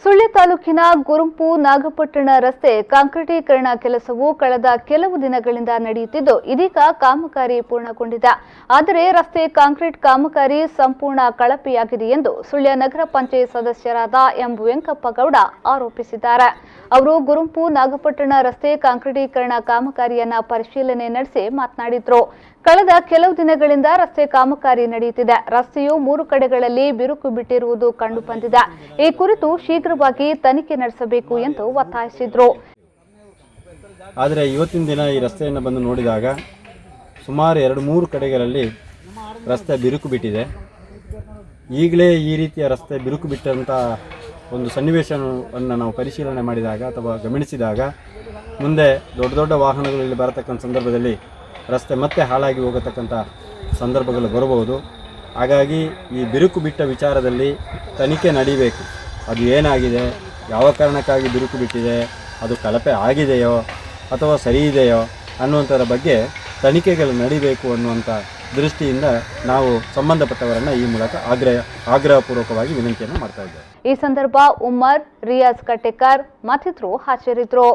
ಸುಳ್ಯ ತಾಲೂಕಿನ ಗುರುಂಪು ನಾಗಪಟ್ಟಣ ರಸ್ತೆ ಕಾಂಕ್ರೀಟೀಕರಣ ಕೆಲಸವು ಕಳೆದ ಕೆಲವು ದಿನಗಳಿಂದ ನಡೆಯುತ್ತಿದ್ದು ಇದೀಗ ಕಾಮಗಾರಿ ಪೂರ್ಣಗೊಂಡಿದೆ. ಆದರೆ ರಸ್ತೆ ಕಾಂಕ್ರೀಟ್ ಕಾಮಗಾರಿ ಸಂಪೂರ್ಣ ಕಳಪೆಯಾಗಿದೆ ಎಂದು ಸುಳ್ಯ ನಗರ ಪಂಚಾಯತ್ ಸದಸ್ಯರಾದ ಎಂ ವೆಂಕಪ್ಪಗೌಡ ಆರೋಪಿಸಿದ್ದಾರೆ. ಅವರು ಗುರುಂಪು ನಾಗಪಟ್ಟಣ ರಸ್ತೆ ಕಾಂಕ್ರೀಟೀಕರಣ ಕಾಮಗಾರಿಯನ್ನ ಪರಿಶೀಲನೆ ನಡೆಸಿ ಮಾತನಾಡಿದರು. ಕಳೆದ ಕೆಲವು ದಿನಗಳಿಂದ ರಸ್ತೆ ಕಾಮಗಾರಿ ನಡೆಯುತ್ತಿದೆ. ರಸ್ತೆಯು 3 ಕಡೆಗಳಲ್ಲಿ ಬಿರುಕು ಬಿಟ್ಟಿರುವುದು ಕಂಡುಬಂದಿದೆ. ಈ ಕುರಿತು ಶೀಘ್ರವಾಗಿ ತನಿಖೆ ನಡೆಸಬೇಕು ಎಂದು ಒತ್ತಾಯಿಸಿದರು. ಆದರೆ ಇವತ್ತಿನ ದಿನ ಈ ರಸ್ತೆಯನ್ನು ಬಂದು ನೋಡಿದಾಗ ಸುಮಾರು 2-3 ಕಡೆಗಳಲ್ಲಿ ರಸ್ತೆ ಬಿರುಕು ಬಿಟ್ಟಿದೆ. ಈಗಲೇ ಈ ರೀತಿಯ ರಸ್ತೆ ಬಿರುಕು ಬಿಟ್ಟಂಥ ಒಂದು ಸನ್ನಿವೇಶವನ್ನು ನಾವು ಪರಿಶೀಲನೆ ಮಾಡಿದಾಗ ಅಥವಾ ಗಮನಿಸಿದಾಗ ಮುಂದೆ ದೊಡ್ಡ ದೊಡ್ಡ ವಾಹನಗಳು ಇಲ್ಲಿ ಬರತಕ್ಕಂಥ ಸಂದರ್ಭದಲ್ಲಿ ರಸ್ತೆ ಮತ್ತೆ ಹಾಳಾಗಿ ಹೋಗತಕ್ಕಂಥ ಸಂದರ್ಭಗಳು ಬರಬಹುದು. ಹಾಗಾಗಿ ಈ ಬಿರುಕು ಬಿಟ್ಟ ವಿಚಾರದಲ್ಲಿ ತನಿಖೆ ನಡೀಬೇಕು. ಅದು ಏನಾಗಿದೆ, ಯಾವ ಕಾರಣಕ್ಕಾಗಿ ಬಿರುಕು ಬಿಟ್ಟಿದೆ, ಅದು ಕಳಪೆ ಆಗಿದೆಯೋ ಅಥವಾ ಸರಿ ಇದೆಯೋ ಅನ್ನುವಂಥರ ಬಗ್ಗೆ ತನಿಖೆಗಳು ನಡೀಬೇಕು ಅನ್ನುವಂಥ ದೃಷ್ಟಿಯಿಂದ ನಾವು ಸಂಬಂಧಪಟ್ಟವರನ್ನು ಈ ಮೂಲಕ ಆಗ್ರಹಪೂರ್ವಕವಾಗಿ ವಿನಂತಿಯನ್ನು ಮಾಡ್ತಾ ಇದ್ದೇವೆ. ಈ ಸಂದರ್ಭ ಉಮ್ಮರ್, ರಿಯಾಜ್ ಕಟ್ಟೆಕರ್ ಮತ್ತಿತರರು ಹಾಜರಿದ್ದರು.